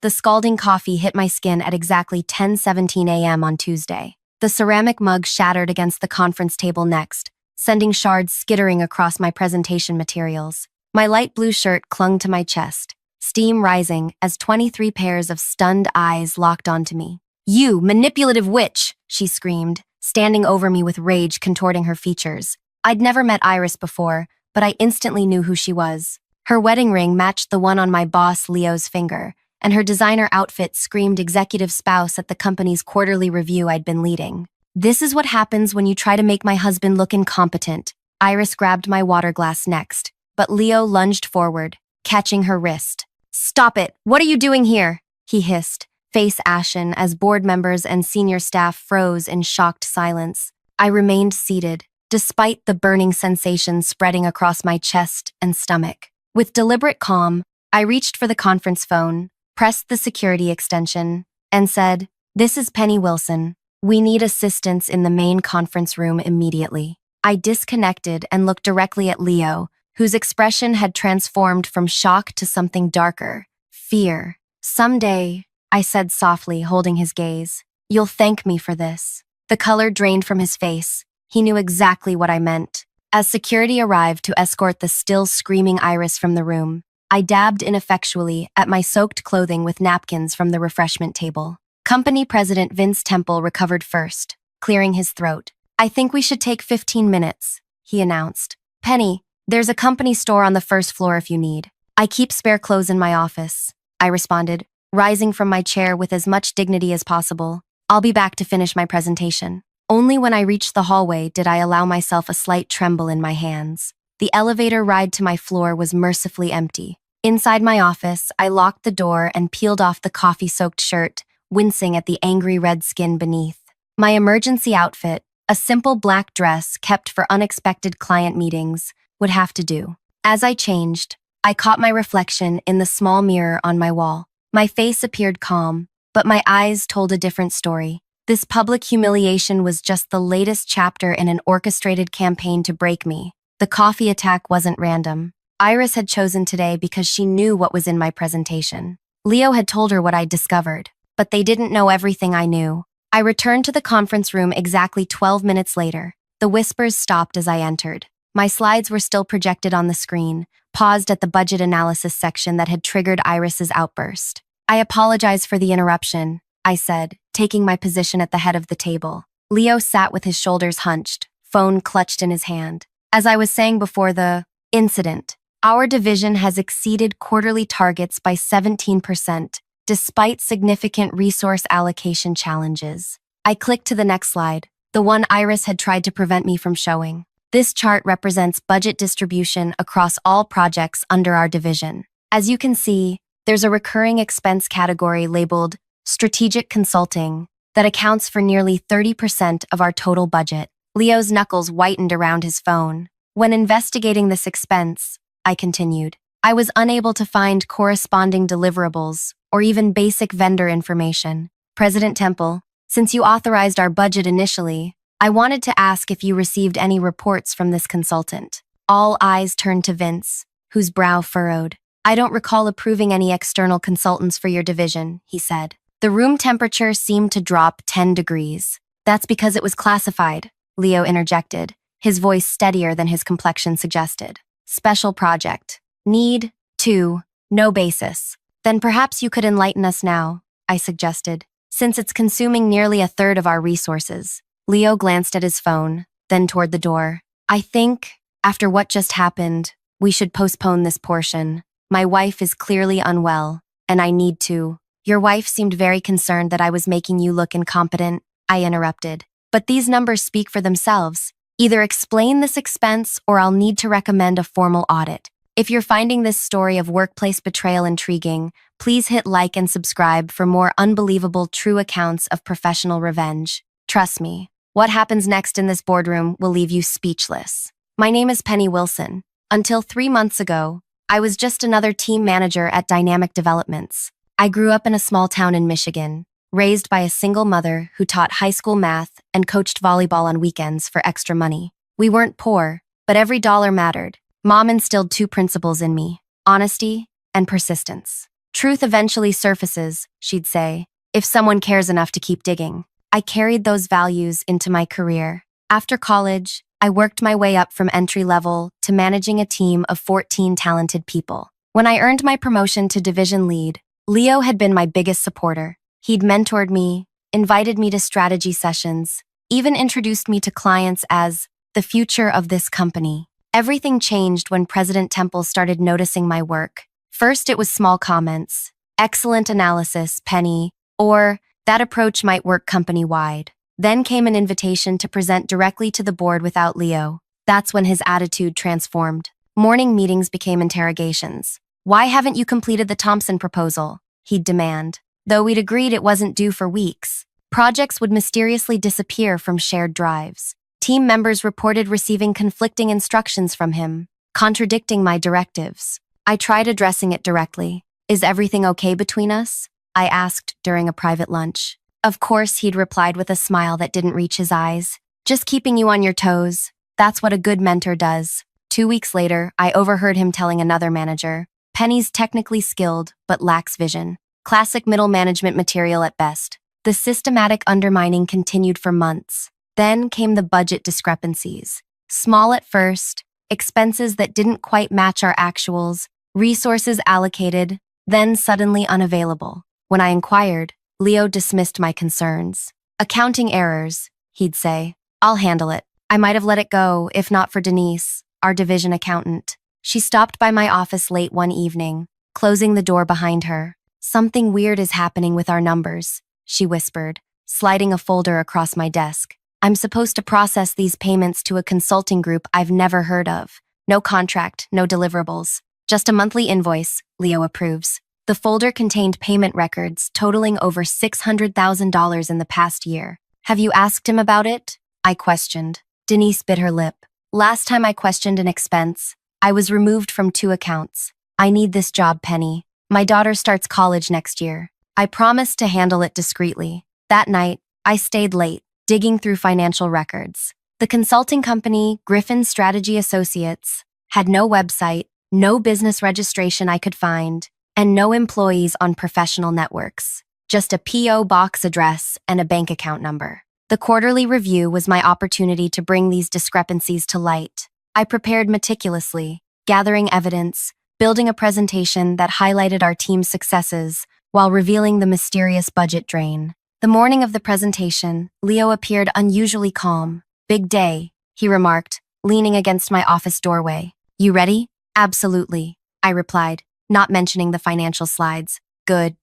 The scalding coffee hit my skin at exactly 10:17 a.m. on Tuesday. The ceramic mug shattered against the conference table next, sending shards skittering across my presentation materials. My light blue shirt clung to my chest, steam rising as 23 pairs of stunned eyes locked onto me. "You manipulative witch!" she screamed, standing over me with rage contorting her features. I'd never met Iris before, but I instantly knew who she was. Her wedding ring matched the one on my boss Leo's finger, and her designer outfit screamed executive spouse at the company's quarterly review I'd been leading. "This is what happens when you try to make my husband look incompetent." Iris grabbed my water glass next, but Leo lunged forward, catching her wrist. "Stop it! What are you doing here?" he hissed, face ashen as board members and senior staff froze in shocked silence. I remained seated, despite the burning sensation spreading across my chest and stomach. With deliberate calm, I reached for the conference phone, pressed the security extension, and said, "This is Penny Wilson. We need assistance in the main conference room immediately." I disconnected and looked directly at Leo, whose expression had transformed from shock to something darker, fear. "Someday," I said softly, holding his gaze, "you'll thank me for this." The color drained from his face. He knew exactly what I meant. As security arrived to escort the still screaming Iris from the room, I dabbed ineffectually at my soaked clothing with napkins from the refreshment table. Company President Vince Temple recovered first, clearing his throat. "I think we should take 15 minutes, he announced. "Penny, there's a company store on the first floor if you need. I keep spare clothes in my office," I responded, rising from my chair with as much dignity as possible. "I'll be back to finish my presentation." Only when I reached the hallway did I allow myself a slight tremble in my hands. The elevator ride to my floor was mercifully empty. Inside my office, I locked the door and peeled off the coffee-soaked shirt, wincing at the angry red skin beneath. My emergency outfit, a simple black dress kept for unexpected client meetings, would have to do. As I changed, I caught my reflection in the small mirror on my wall. My face appeared calm, but my eyes told a different story. This public humiliation was just the latest chapter in an orchestrated campaign to break me. The coffee attack wasn't random. Iris had chosen today because she knew what was in my presentation. Leo had told her what I'd discovered, but they didn't know everything I knew. I returned to the conference room exactly 12 minutes later. The whispers stopped as I entered. My slides were still projected on the screen, paused at the budget analysis section that had triggered Iris's outburst. "I apologize for the interruption," I said, taking my position at the head of the table. Leo sat with his shoulders hunched, phone clutched in his hand. "As I was saying before the incident, our division has exceeded quarterly targets by 17%, despite significant resource allocation challenges." I clicked to the next slide, the one Iris had tried to prevent me from showing. This chart represents budget distribution across all projects under our division. As you can see, there's a recurring expense category labeled Strategic Consulting that accounts for nearly 30% of our total budget. Leo's knuckles whitened around his phone. "When investigating this expense," I continued, "I was unable to find corresponding deliverables or even basic vendor information. President Temple, since you authorized our budget initially, I wanted to ask if you received any reports from this consultant." All eyes turned to Vince, whose brow furrowed. "I don't recall approving any external consultants for your division," he said. The room temperature seemed to drop 10 degrees. "That's because it was classified," Leo interjected, his voice steadier than his complexion suggested. "Special project. Need, to, no basis." "Then perhaps you could enlighten us now," I suggested, "since it's consuming nearly a third of our resources." Leo glanced at his phone, then toward the door. "I think, after what just happened, we should postpone this portion. My wife is clearly unwell, and I need to." "Your wife seemed very concerned that I was making you look incompetent," I interrupted. "But these numbers speak for themselves. Either explain this expense or I'll need to recommend a formal audit. If you're finding this story of workplace betrayal intriguing, please hit like and subscribe for more unbelievable true accounts of professional revenge. Trust me, what happens next in this boardroom will leave you speechless." My name is Penny Wilson. Until 3 months ago, I was just another team manager at Dynamic Developments. I grew up in a small town in Michigan, raised by a single mother who taught high school math and coached volleyball on weekends for extra money. We weren't poor, but every dollar mattered. Mom instilled 2 principles in me: honesty and persistence. Truth eventually surfaces, she'd say, if someone cares enough to keep digging. I carried those values into my career. After college, I worked my way up from entry level to managing a team of 14 talented people. When I earned my promotion to division lead, Leo had been my biggest supporter. He'd mentored me, invited me to strategy sessions, even introduced me to clients as the future of this company. Everything changed when President Temple started noticing my work. First, it was small comments. Excellent analysis, Penny, or that approach might work company-wide. Then came an invitation to present directly to the board without Leo. That's when his attitude transformed. Morning meetings became interrogations. Why haven't you completed the Thompson proposal? He'd demand. Though we'd agreed it wasn't due for weeks, projects would mysteriously disappear from shared drives. Team members reported receiving conflicting instructions from him, contradicting my directives. I tried addressing it directly. Is everything okay between us? I asked during a private lunch. Of course, he'd replied with a smile that didn't reach his eyes. Just keeping you on your toes. That's what a good mentor does. 2 weeks later, I overheard him telling another manager, Penny's technically skilled, but lacks vision. Classic middle management material at best. The systematic undermining continued for months. Then came the budget discrepancies. Small at first, expenses that didn't quite match our actuals, resources allocated, then suddenly unavailable. When I inquired, Leo dismissed my concerns. Accounting errors, he'd say. I'll handle it. I might have let it go if not for Denise, our division accountant. She stopped by my office late one evening, closing the door behind her. Something weird is happening with our numbers, she whispered, sliding a folder across my desk. I'm supposed to process these payments to a consulting group I've never heard of. No contract, no deliverables. Just a monthly invoice, Leo approves. The folder contained payment records totaling over $600,000 in the past year. Have you asked him about it? I questioned. Denise bit her lip. Last time I questioned an expense, I was removed from 2 accounts. I need this job, Penny. My daughter starts college next year. I promised to handle it discreetly. That night, I stayed late, digging through financial records. The consulting company, Griffin Strategy Associates, had no website, no business registration I could find, and no employees on professional networks. Just a P.O. box address and a bank account number. The quarterly review was my opportunity to bring these discrepancies to light. I prepared meticulously, gathering evidence, building a presentation that highlighted our team's successes while revealing the mysterious budget drain. The morning of the presentation, Leo appeared unusually calm. Big day, he remarked, leaning against my office doorway. You ready? Absolutely, I replied, not mentioning the financial slides. Good,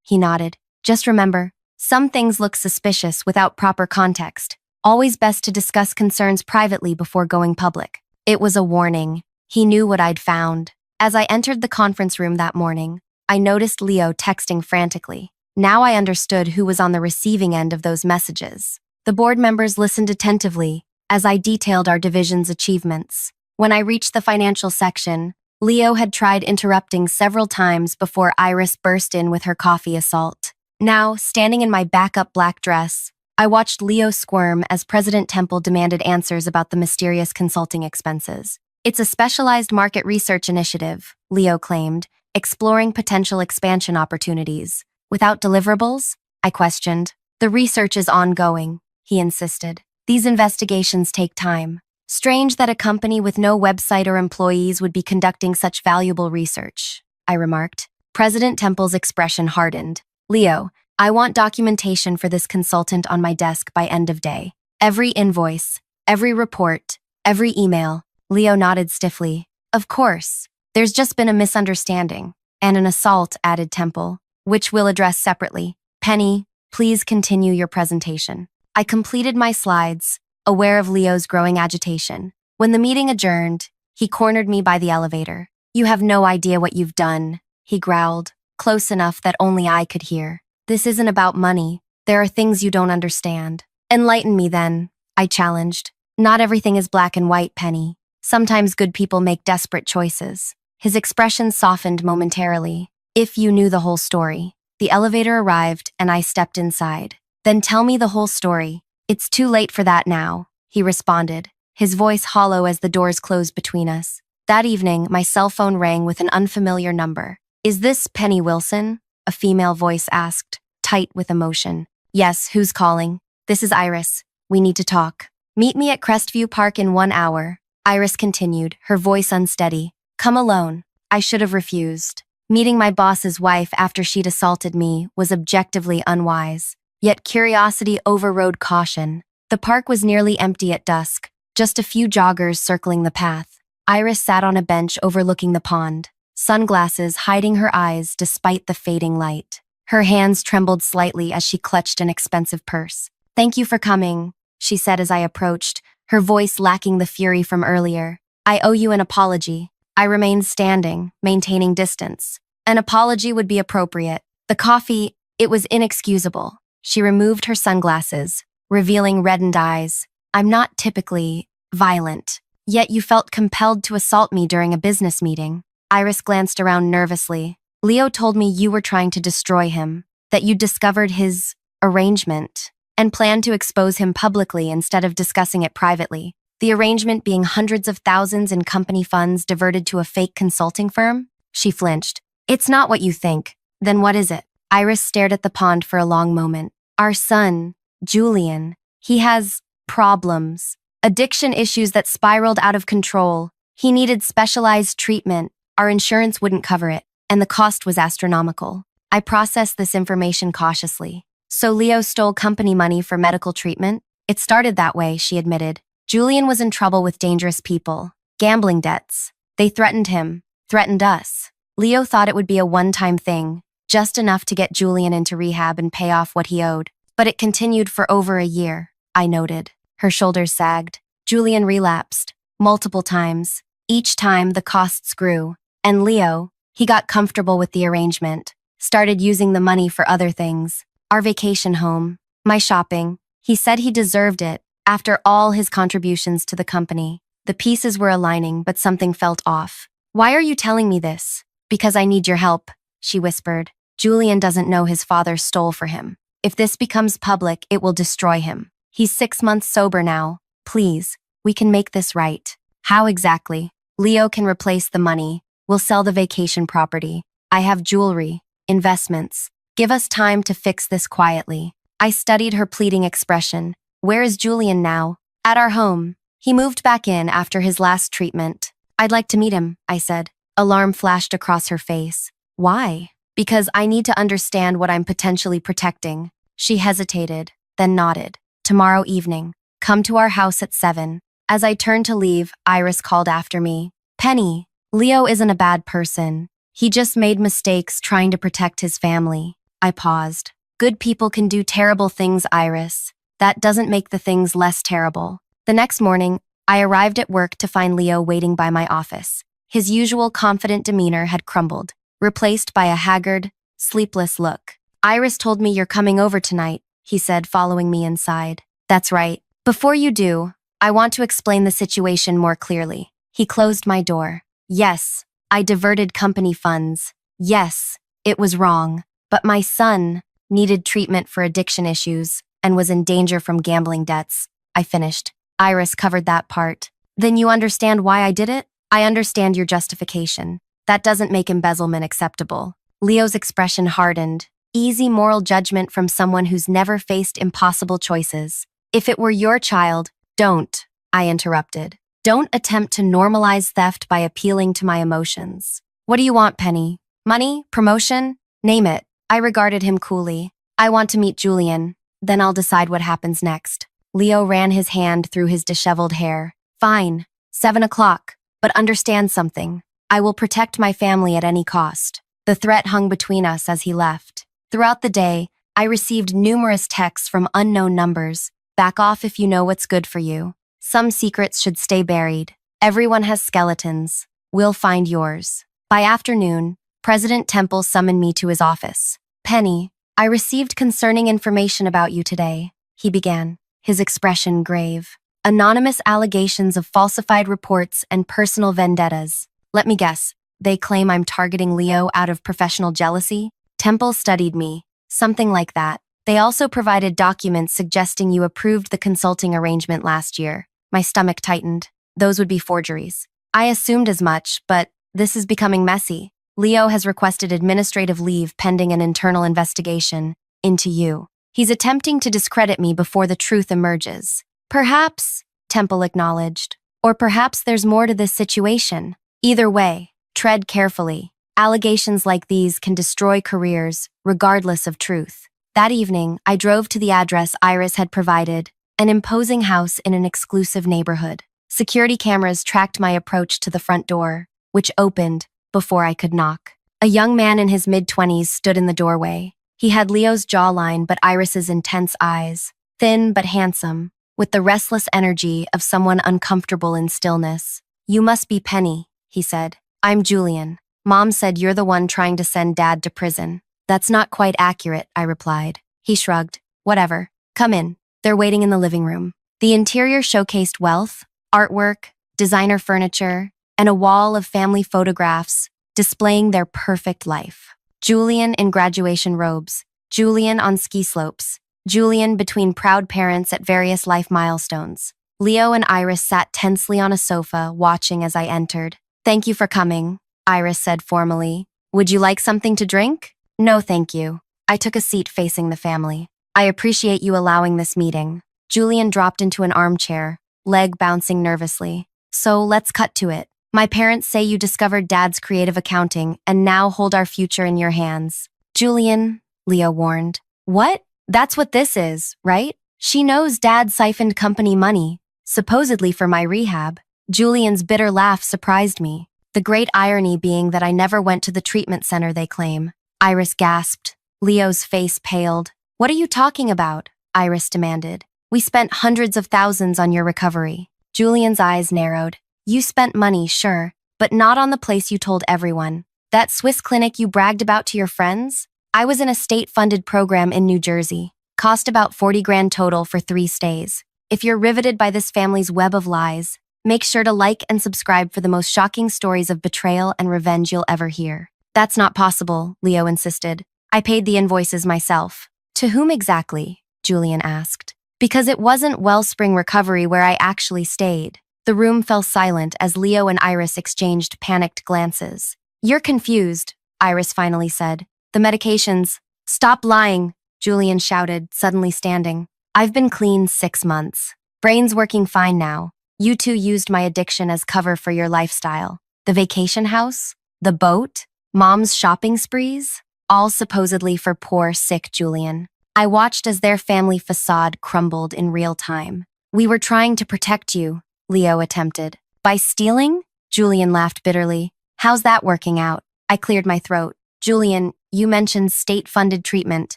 he nodded. Just remember, some things look suspicious without proper context. Always best to discuss concerns privately before going public. It was a warning. He knew what I'd found. As I entered the conference room that morning, I noticed Leo texting frantically. Now I understood who was on the receiving end of those messages. The board members listened attentively as I detailed our division's achievements. When I reached the financial section, Leo had tried interrupting several times before Iris burst in with her coffee assault. Now, standing in my backup black dress, I watched Leo squirm as President Temple demanded answers about the mysterious consulting expenses. It's a specialized market research initiative, Leo claimed, exploring potential expansion opportunities. Without deliverables? I questioned. The research is ongoing, he insisted. These investigations take time. Strange that a company with no website or employees would be conducting such valuable research, I remarked. President Temple's expression hardened. Leo, I want documentation for this consultant on my desk by end of day. Every invoice, every report, every email. Leo nodded stiffly. Of course. There's just been a misunderstanding. And an assault, added Temple, which we'll address separately. Penny, please continue your presentation. I completed my slides, aware of Leo's growing agitation. When the meeting adjourned, he cornered me by the elevator. You have no idea what you've done, he growled, close enough that only I could hear. This isn't about money. There are things you don't understand. Enlighten me then, I challenged. Not everything is black and white, Penny. Sometimes good people make desperate choices. His expression softened momentarily. If you knew the whole story. The elevator arrived and I stepped inside. Then tell me the whole story. It's too late for that now, he responded, his voice hollow as the doors closed between us. That evening, my cell phone rang with an unfamiliar number. Is this Penny Wilson? A female voice asked, tight with emotion. Yes, who's calling? This is Iris. We need to talk. Meet me at Crestview Park in 1 hour. Iris continued, her voice unsteady. Come alone. I should have refused. Meeting my boss's wife after she'd assaulted me was objectively unwise. Yet curiosity overrode caution. The park was nearly empty at dusk, just a few joggers circling the path. Iris sat on a bench overlooking the pond, sunglasses hiding her eyes despite the fading light. Her hands trembled slightly as she clutched an expensive purse. Thank you for coming, she said as I approached, her voice lacking the fury from earlier. I owe you an apology. I remained standing, maintaining distance. An apology would be appropriate. The coffee, it was inexcusable. She removed her sunglasses, revealing reddened eyes. I'm not typically violent, yet you felt compelled to assault me during a business meeting. Iris glanced around nervously. Leo told me you were trying to destroy him, that you discovered his arrangement, and planned to expose him publicly instead of discussing it privately. The arrangement being hundreds of thousands in company funds diverted to a fake consulting firm? She flinched. It's not what you think. Then what is it? Iris stared at the pond for a long moment. Our son, Julian, he has problems. Addiction issues that spiraled out of control. He needed specialized treatment. Our insurance wouldn't cover it, and the cost was astronomical. I processed this information cautiously. So Leo stole company money for medical treatment? It started that way, she admitted. Julian was in trouble with dangerous people. Gambling debts. They threatened him, threatened us. Leo thought it would be a one-time thing, just enough to get Julian into rehab and pay off what he owed. But it continued for over a year, I noted. Her shoulders sagged. Julian relapsed, multiple times. Each time, the costs grew. And Leo, he got comfortable with the arrangement, started using the money for other things. Our vacation home, my shopping. He said he deserved it, after all his contributions to the company. The pieces were aligning, but something felt off. Why are you telling me this? Because I need your help, she whispered. Julian doesn't know his father stole for him. If this becomes public, it will destroy him. He's 6 months sober now. Please, we can make this right. How exactly? Leo can replace the money. We'll sell the vacation property. I have jewelry, investments. Give us time to fix this quietly. I studied her pleading expression. Where is Julian now? At our home. He moved back in after his last treatment. I'd like to meet him, I said. Alarm flashed across her face. Why? Because I need to understand what I'm potentially protecting. She hesitated, then nodded. Tomorrow evening. Come to our house at 7. As I turned to leave, Iris called after me. Penny, Leo isn't a bad person. He just made mistakes trying to protect his family. I paused. Good people can do terrible things, Iris. That doesn't make the things less terrible. The next morning, I arrived at work to find Leo waiting by my office. His usual confident demeanor had crumbled, replaced by a haggard, sleepless look. Iris told me you're coming over tonight, he said, following me inside. That's right. Before you do, I want to explain the situation more clearly. He closed my door. Yes, I diverted company funds. Yes, it was wrong. But my son needed treatment for addiction issues and was in danger from gambling debts. I finished. Iris covered that part. Then you understand why I did it? I understand your justification. That doesn't make embezzlement acceptable. Leo's expression hardened. Easy moral judgment from someone who's never faced impossible choices. If it were your child, don't, I interrupted. Don't attempt to normalize theft by appealing to my emotions. What do you want, Penny? Money? Promotion? Name it. I regarded him coolly. I want to meet Julian. Then I'll decide what happens next. Leo ran his hand through his disheveled hair. Fine. 7 o'clock. But understand something. I will protect my family at any cost. The threat hung between us as he left. Throughout the day, I received numerous texts from unknown numbers. Back off if you know what's good for you. Some secrets should stay buried. Everyone has skeletons. We'll find yours. By afternoon, President Temple summoned me to his office. Penny, I received concerning information about you today, he began, his expression grave. Anonymous allegations of falsified reports and personal vendettas. Let me guess, they claim I'm targeting Leo out of professional jealousy? Temple studied me. Something like that. They also provided documents suggesting you approved the consulting arrangement last year. My stomach tightened. Those would be forgeries. I assumed as much, but this is becoming messy. Leo has requested administrative leave pending an internal investigation into you. He's attempting to discredit me before the truth emerges. Perhaps, Temple acknowledged, or perhaps there's more to this situation. Either way, tread carefully. Allegations like these can destroy careers, regardless of truth. That evening, I drove to the address Iris had provided, an imposing house in an exclusive neighborhood. Security cameras tracked my approach to the front door, which opened before I could knock. A young man in his mid-20s stood in the doorway. He had Leo's jawline but Iris's intense eyes, thin but handsome, with the restless energy of someone uncomfortable in stillness. "You must be Penny," he said. "I'm Julian. Mom said you're the one trying to send Dad to prison." "That's not quite accurate," I replied. He shrugged. "Whatever. Come in." They're waiting in the living room. The interior showcased wealth, artwork, designer furniture, and a wall of family photographs displaying their perfect life. Julian in graduation robes, Julian on ski slopes, Julian between proud parents at various life milestones. Leo and Iris sat tensely on a sofa, watching as I entered. "Thank you for coming," Iris said formally. "Would you like something to drink?" "No, thank you." I took a seat facing the family. "I appreciate you allowing this meeting." Julian dropped into an armchair, leg bouncing nervously. "So let's cut to it. My parents say you discovered Dad's creative accounting and now hold our future in your hands." "Julian," Leo warned. "What? That's what this is, right? She knows Dad siphoned company money, supposedly for my rehab." Julian's bitter laugh surprised me, the great irony being that I never went to the treatment center they claim. Iris gasped. Leo's face paled. "What are you talking about?" Iris demanded. "We spent hundreds of thousands on your recovery." Julian's eyes narrowed. "You spent money, sure, but not on the place you told everyone. That Swiss clinic you bragged about to your friends? I was in a state-funded program in New Jersey. Cost about 40 grand total for 3 stays. If you're riveted by this family's web of lies, make sure to like and subscribe for the most shocking stories of betrayal and revenge you'll ever hear." "That's not possible," Leo insisted. "I paid the invoices myself." "To whom exactly?" Julian asked. "Because it wasn't Wellspring Recovery where I actually stayed." The room fell silent as Leo and Iris exchanged panicked glances. "You're confused," Iris finally said. "The medications—" "Stop lying," Julian shouted, suddenly standing. "I've been clean 6 months. Brain's working fine now. You two used my addiction as cover for your lifestyle. The vacation house? The boat? Mom's shopping sprees? All supposedly for poor, sick Julian. I watched as their family facade crumbled in real time. We were trying to protect you," Leo attempted. "By stealing?" Julian laughed bitterly. "How's that working out?" I cleared my throat. "Julian, you mentioned state-funded treatment.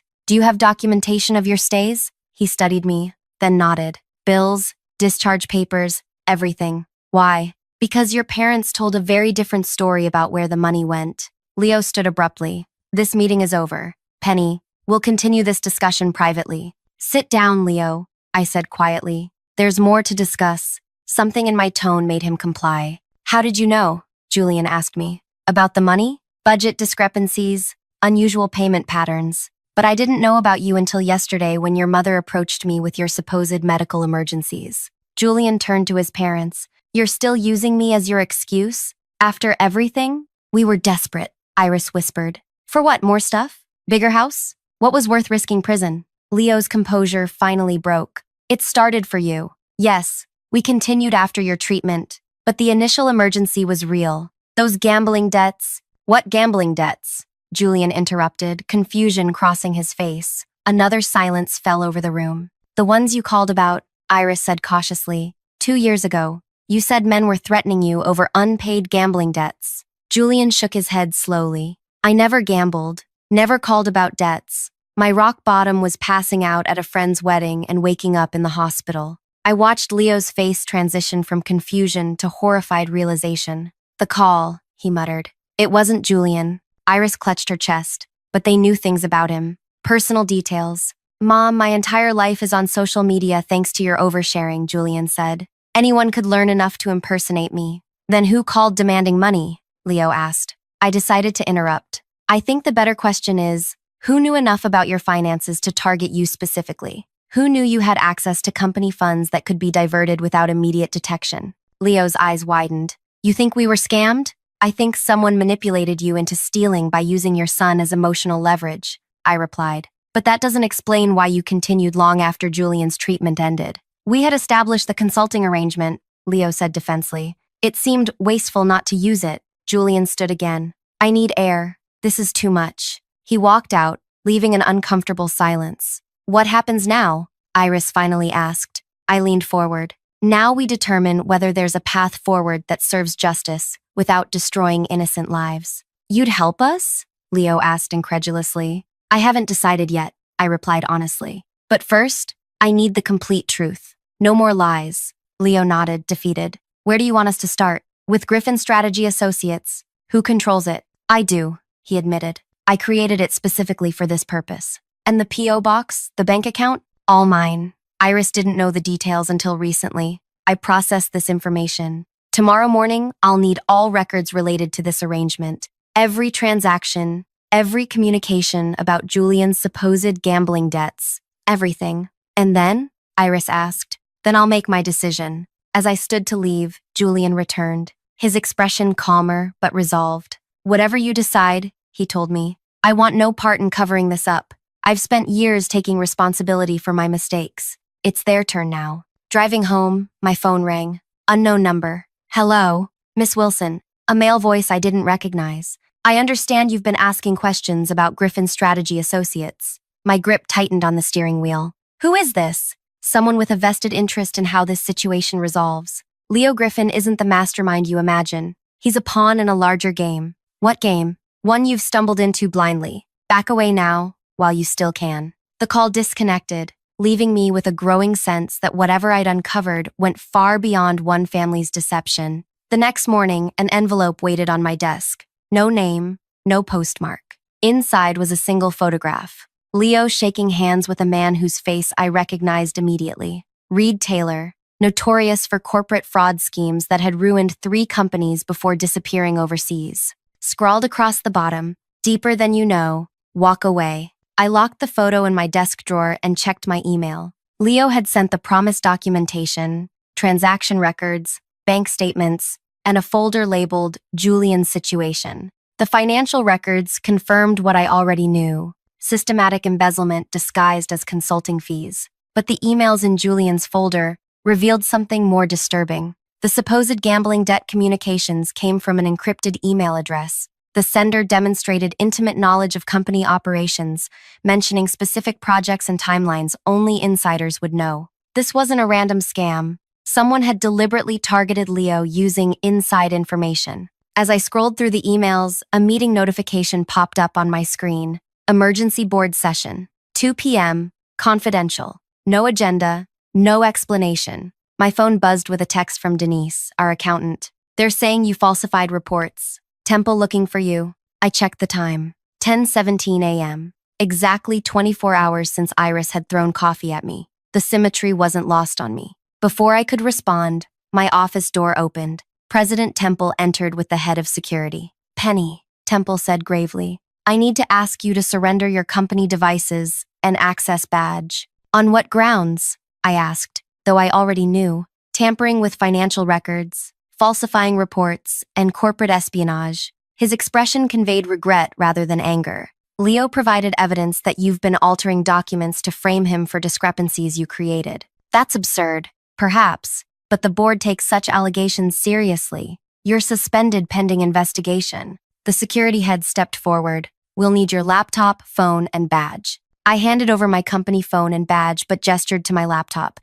Do you have documentation of your stays?" He studied me, then nodded. "Bills, discharge papers, everything." "Why?" "Because your parents told a very different story about where the money went." Leo stood abruptly. "This meeting is over. Penny, we'll continue this discussion privately." "Sit down, Leo," I said quietly. "There's more to discuss." Something in my tone made him comply. "How did you know?" Julian asked me. "About the money? Budget discrepancies, unusual payment patterns. But I didn't know about you until yesterday when your mother approached me with your supposed medical emergencies." Julian turned to his parents. "You're still using me as your excuse? After everything?" "We were desperate," Iris whispered. "For what, more stuff? Bigger house? What was worth risking prison?" Leo's composure finally broke. "It started for you. Yes, we continued after your treatment, but the initial emergency was real. Those gambling debts—" "What gambling debts?" Julian interrupted, confusion crossing his face. Another silence fell over the room. "The ones you called about," Iris said cautiously. 2 years ago, you said men were threatening you over unpaid gambling debts." Julian shook his head slowly. "I never gambled, never called about debts. My rock bottom was passing out at a friend's wedding and waking up in the hospital." I watched Leo's face transition from confusion to horrified realization. "The call," he muttered. "It wasn't Julian." Iris clutched her chest. "But they knew things about him. Personal details." "Mom, my entire life is on social media thanks to your oversharing," Julian said. "Anyone could learn enough to impersonate me." "Then who called demanding money?" Leo asked. I decided to interrupt. "I think the better question is, who knew enough about your finances to target you specifically? Who knew you had access to company funds that could be diverted without immediate detection?" Leo's eyes widened. "You think we were scammed?" I think someone manipulated you into stealing by using your son as emotional leverage, I replied. But that doesn't explain why you continued long after Julian's treatment ended. We had established the consulting arrangement, Leo said defensively. It seemed wasteful not to use it. Julian stood again. I need air. This is too much. He walked out, leaving an uncomfortable silence. What happens now? Iris finally asked. I leaned forward. Now we determine whether there's a path forward that serves justice without destroying innocent lives. You'd help us? Leo asked incredulously. I haven't decided yet, I replied honestly. But first, I need the complete truth. No more lies. Leo nodded, defeated. Where do you want us to start? With Griffin Strategy Associates. Who controls it? I do, he admitted. I created it specifically for this purpose. And the P.O. box, the bank account? All mine. Iris didn't know the details until recently. I processed this information. Tomorrow morning, I'll need all records related to this arrangement. Every transaction, every communication about Julian's supposed gambling debts. Everything. And then? Iris asked. Then I'll make my decision. As I stood to leave, Julian returned, his expression calmer but resolved. Whatever you decide, he told me. I want no part in covering this up. I've spent years taking responsibility for my mistakes. It's their turn now. Driving home, my phone rang. Unknown number. Hello, Miss Wilson. A male voice I didn't recognize. I understand you've been asking questions about Griffin Strategy Associates. My grip tightened on the steering wheel. Who is this? Someone with a vested interest in how this situation resolves. Leo Griffin isn't the mastermind you imagine. He's a pawn in a larger game. What game? One you've stumbled into blindly. Back away now, while you still can. The call disconnected, leaving me with a growing sense that whatever I'd uncovered went far beyond one family's deception. The next morning, an envelope waited on my desk. No name, no postmark. Inside was a single photograph. Leo shaking hands with a man whose face I recognized immediately. Reed Taylor, notorious for corporate fraud schemes that had ruined 3 companies before disappearing overseas. Scrawled across the bottom, deeper than you know, walk away. I locked the photo in my desk drawer and checked my email. Leo had sent the promised documentation, transaction records, bank statements, and a folder labeled Julian's Situation. The financial records confirmed what I already knew. Systematic embezzlement disguised as consulting fees. But the emails in Julian's folder revealed something more disturbing. The supposed gambling debt communications came from an encrypted email address. The sender demonstrated intimate knowledge of company operations, mentioning specific projects and timelines only insiders would know. This wasn't a random scam. Someone had deliberately targeted Leo using inside information. As I scrolled through the emails, a meeting notification popped up on my screen. Emergency board session. 2 p.m. Confidential. No agenda. No explanation. My phone buzzed with a text from Denise, our accountant. They're saying you falsified reports. Temple looking for you. I checked the time. 10:17 a.m. Exactly 24 hours since Iris had thrown coffee at me. The symmetry wasn't lost on me. Before I could respond, my office door opened. President Temple entered with the head of security. Penny, Temple said gravely, I need to ask you to surrender your company devices and access badge. On what grounds? I asked, though I already knew. Tampering with financial records, falsifying reports, and corporate espionage. His expression conveyed regret rather than anger. Leo provided evidence that you've been altering documents to frame him for discrepancies you created. That's absurd, perhaps, but the board takes such allegations seriously. You're suspended pending investigation. The security head stepped forward. We'll need your laptop, phone, and badge. I handed over my company phone and badge but gestured to my laptop.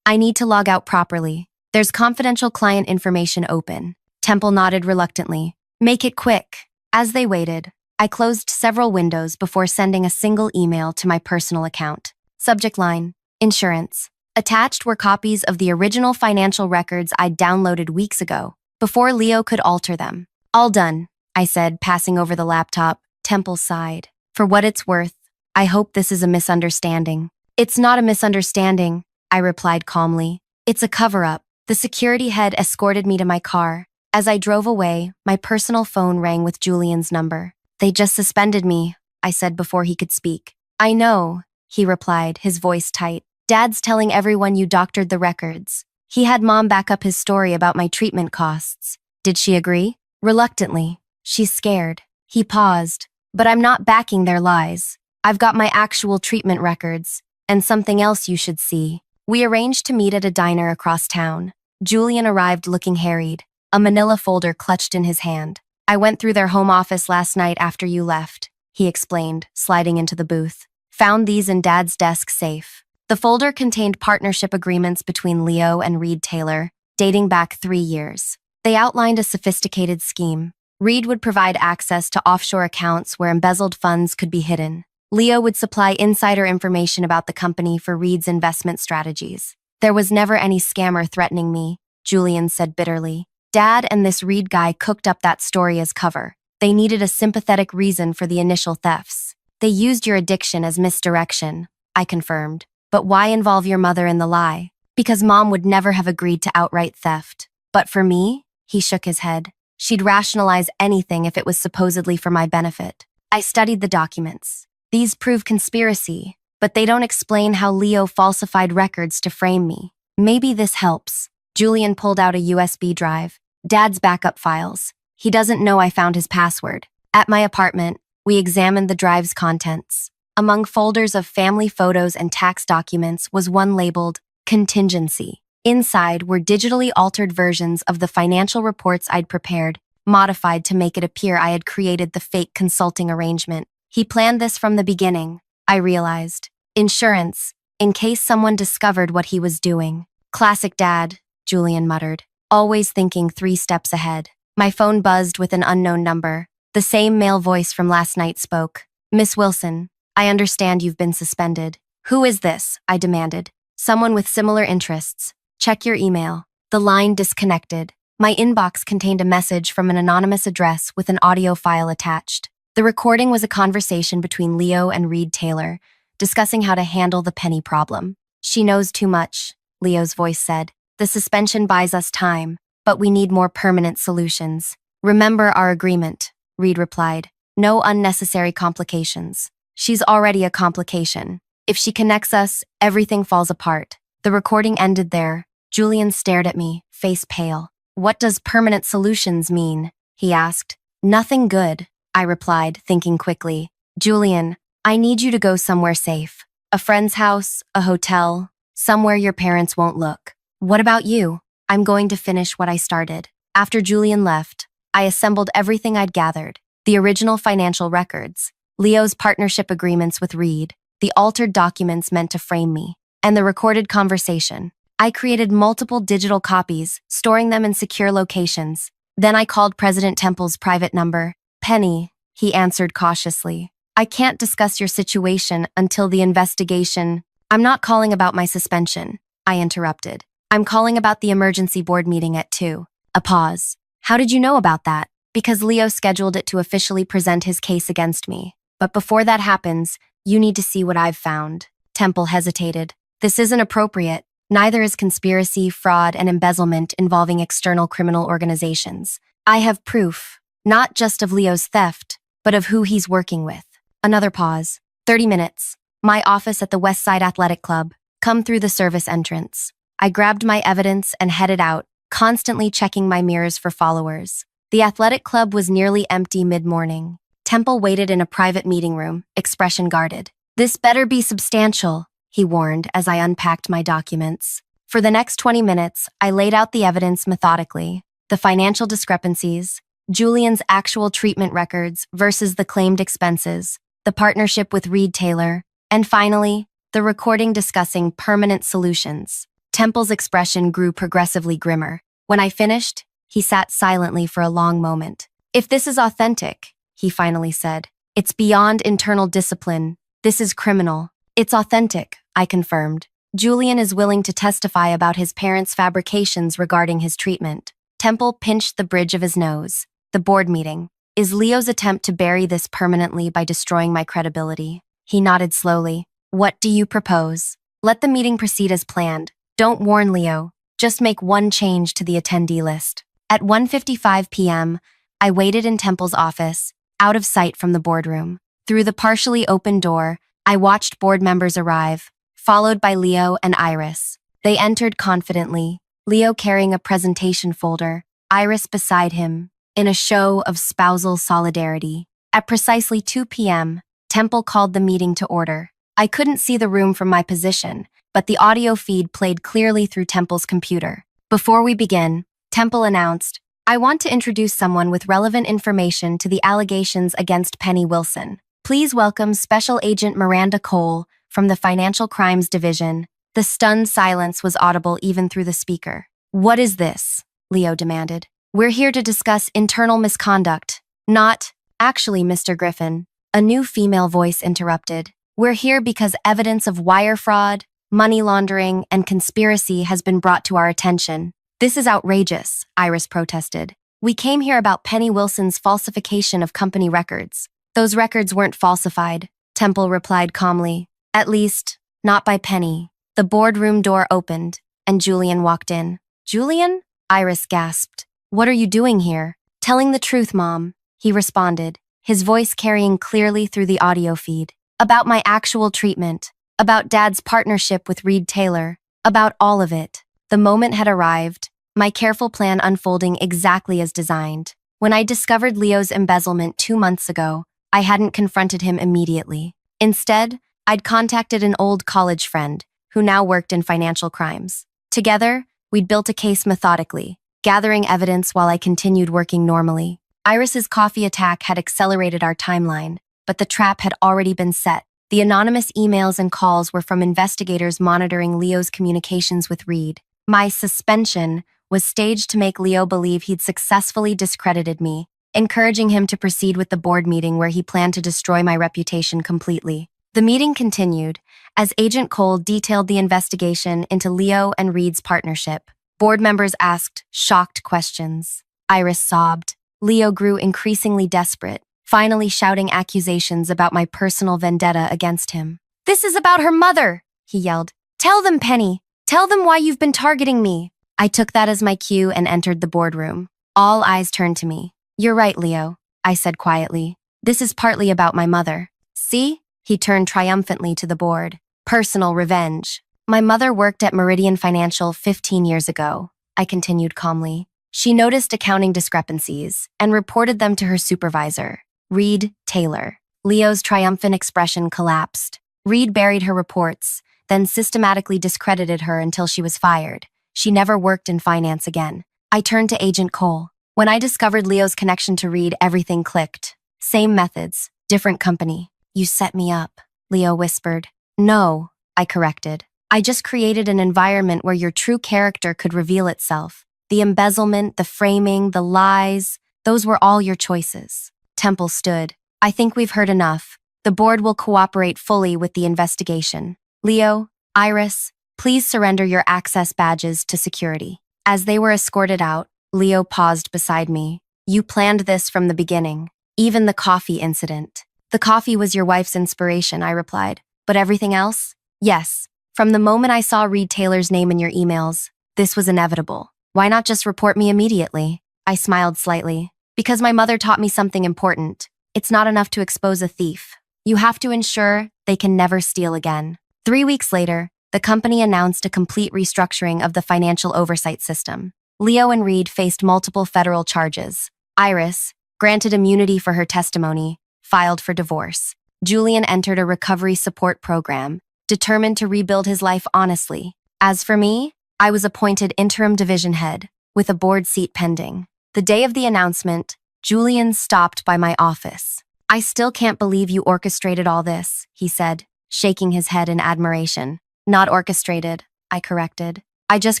I need to log out properly. There's confidential client information open. Temple nodded reluctantly. Make it quick. As they waited, I closed several windows before sending a single email to my personal account. Subject line, insurance. Attached were copies of the original financial records I'd downloaded weeks ago, before Leo could alter them. All done, I said, passing over the laptop. Temple sighed. For what it's worth, I hope this is a misunderstanding. It's not a misunderstanding, I replied calmly. It's a cover-up. The security head escorted me to my car. As I drove away, my personal phone rang with Julian's number. They just suspended me, I said before he could speak. I know, he replied, his voice tight. Dad's telling everyone you doctored the records. He had Mom back up his story about my treatment costs. Did she agree? Reluctantly, she's scared. He paused. But I'm not backing their lies. I've got my actual treatment records. And something else you should see. We arranged to meet at a diner across town. Julian arrived looking harried, a manila folder clutched in his hand. I went through their home office last night after you left, he explained, sliding into the booth. Found these in Dad's desk safe. The folder contained partnership agreements between Leo and Reed Taylor, dating back 3 years. They outlined a sophisticated scheme. Reed would provide access to offshore accounts where embezzled funds could be hidden. Leo would supply insider information about the company for Reed's investment strategies. There was never any scammer threatening me, Julian said bitterly. Dad and this Reed guy cooked up that story as cover. They needed a sympathetic reason for the initial thefts. They used your addiction as misdirection, I confirmed. But why involve your mother in the lie? Because Mom would never have agreed to outright theft. But for me, he shook his head. She'd rationalize anything if it was supposedly for my benefit. I studied the documents. These prove conspiracy, but they don't explain how Leo falsified records to frame me. Maybe this helps. Julian pulled out a USB drive. Dad's backup files. He doesn't know I found his password. At my apartment, we examined the drive's contents. Among folders of family photos and tax documents was one labeled Contingency. Inside were digitally altered versions of the financial reports I'd prepared, modified to make it appear I had created the fake consulting arrangement. He planned this from the beginning, I realized. Insurance, in case someone discovered what he was doing. Classic Dad, Julian muttered, always thinking 3 steps ahead. My phone buzzed with an unknown number. The same male voice from last night spoke. Miss Wilson, I understand you've been suspended. Who is this? I demanded. Someone with similar interests. Check your email. The line disconnected. My inbox contained a message from an anonymous address with an audio file attached. The recording was a conversation between Leo and Reed Taylor, discussing how to handle the Penny problem. She knows too much, Leo's voice said. The suspension buys us time, but we need more permanent solutions. Remember our agreement, Reed replied. No unnecessary complications. She's already a complication. If she connects us, everything falls apart. The recording ended there. Julian stared at me, face pale. What does permanent solutions mean? He asked. Nothing good, I replied, thinking quickly. Julian, I need you to go somewhere safe. A friend's house, a hotel, somewhere your parents won't look. What about you? I'm going to finish what I started. After Julian left, I assembled everything I'd gathered. The original financial records, Leo's partnership agreements with Reed, the altered documents meant to frame me, and the recorded conversation. I created multiple digital copies, storing them in secure locations. Then I called President Temple's private number. Penny, he answered cautiously. I can't discuss your situation until the investigation. I'm not calling about my suspension, I interrupted. I'm calling about the emergency board meeting at 2. A pause. How did you know about that? Because Leo scheduled it to officially present his case against me. But before that happens, you need to see what I've found. Temple hesitated. This isn't appropriate. Neither is conspiracy, fraud, and embezzlement involving external criminal organizations. I have proof, not just of Leo's theft, but of who he's working with. Another pause. 30 minutes. My office at the Westside Athletic Club. Come through the service entrance. I grabbed my evidence and headed out, constantly checking my mirrors for followers. The athletic club was nearly empty mid-morning. Temple waited in a private meeting room, expression guarded. This better be substantial, he warned as I unpacked my documents. For the next 20 minutes, I laid out the evidence methodically. The financial discrepancies, Julian's actual treatment records versus the claimed expenses, the partnership with Reed Taylor, and finally, the recording discussing permanent solutions. Temple's expression grew progressively grimmer. When I finished, he sat silently for a long moment. If this is authentic, he finally said, it's beyond internal discipline. This is criminal. It's authentic, I confirmed. Julian is willing to testify about his parents' fabrications regarding his treatment. Temple pinched the bridge of his nose. The board meeting. Is Leo's attempt to bury this permanently by destroying my credibility? He nodded slowly. What do you propose? Let the meeting proceed as planned. Don't warn Leo. Just make one change to the attendee list. At 1:55 p.m., I waited in Temple's office, out of sight from the boardroom. Through the partially open door, I watched board members arrive, followed by Leo and Iris. They entered confidently, Leo carrying a presentation folder, Iris beside him, in a show of spousal solidarity. At precisely 2 p.m., Temple called the meeting to order. I couldn't see the room from my position, but the audio feed played clearly through Temple's computer. Before we begin, Temple announced, "I want to introduce someone with relevant information to the allegations against Penny Wilson. Please welcome Special Agent Miranda Cole from the Financial Crimes Division." The stunned silence was audible even through the speaker. "What is this?" Leo demanded. "We're here to discuss internal misconduct, not—" "Actually, Mr. Griffin," a new female voice interrupted. "We're here because evidence of wire fraud, money laundering, and conspiracy has been brought to our attention." "This is outrageous," Iris protested. "We came here about Penny Wilson's falsification of company records." "Those records weren't falsified," Temple replied calmly. "At least, not by Penny." The boardroom door opened, and Julian walked in. "Julian?" Iris gasped. "What are you doing here?" "Telling the truth, Mom," he responded, his voice carrying clearly through the audio feed. "About my actual treatment, about Dad's partnership with Reed Taylor, about all of it." The moment had arrived, my careful plan unfolding exactly as designed. When I discovered Leo's embezzlement 2 months ago, I hadn't confronted him immediately. Instead, I'd contacted an old college friend who now worked in financial crimes. Together, we'd built a case methodically, gathering evidence while I continued working normally. Iris's coffee attack had accelerated our timeline, but the trap had already been set. The anonymous emails and calls were from investigators monitoring Leo's communications with Reed. My suspension was staged to make Leo believe he'd successfully discredited me, encouraging him to proceed with the board meeting where he planned to destroy my reputation completely. The meeting continued, as Agent Cole detailed the investigation into Leo and Reed's partnership. Board members asked shocked questions. Iris sobbed. Leo grew increasingly desperate, finally shouting accusations about my personal vendetta against him. "This is about her mother," he yelled. "Tell them, Penny. Tell them why you've been targeting me." I took that as my cue and entered the boardroom. All eyes turned to me. "You're right, Leo," I said quietly. "This is partly about my mother." "See?" He turned triumphantly to the board. "Personal revenge. My mother worked at Meridian Financial 15 years ago," I continued calmly. "She noticed accounting discrepancies and reported them to her supervisor, Reed Taylor." Leo's triumphant expression collapsed. "Reed buried her reports, then systematically discredited her until she was fired. She never worked in finance again." I turned to Agent Cole. "When I discovered Leo's connection to Reed, everything clicked. Same methods, different company." "You set me up," Leo whispered. "No," I corrected. "I just created an environment where your true character could reveal itself. The embezzlement, the framing, the lies, those were all your choices." Temple stood. "I think we've heard enough. The board will cooperate fully with the investigation. Leo, Iris, please surrender your access badges to security." As they were escorted out, Leo paused beside me. "You planned this from the beginning, even the coffee incident." "The coffee was your wife's inspiration," I replied. "But everything else?" "Yes. From the moment I saw Reed Taylor's name in your emails, this was inevitable. Why not just report me immediately?" I smiled slightly. "Because my mother taught me something important. It's not enough to expose a thief. You have to ensure they can never steal again." 3 weeks later, the company announced a complete restructuring of the financial oversight system. Leo and Reed faced multiple federal charges. Iris, granted immunity for her testimony, filed for divorce. Julian entered a recovery support program, determined to rebuild his life honestly. As for me, I was appointed interim division head, with a board seat pending. The day of the announcement, Julian stopped by my office. "I still can't believe you orchestrated all this," he said, shaking his head in admiration. "Not orchestrated," I corrected. "I just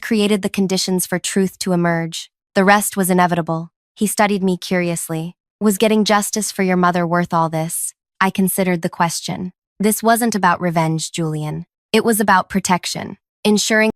created the conditions for truth to emerge. The rest was inevitable." He studied me curiously. "Was getting justice for your mother worth all this?" I considered the question. "This wasn't about revenge, Julian. It was about protection, ensuring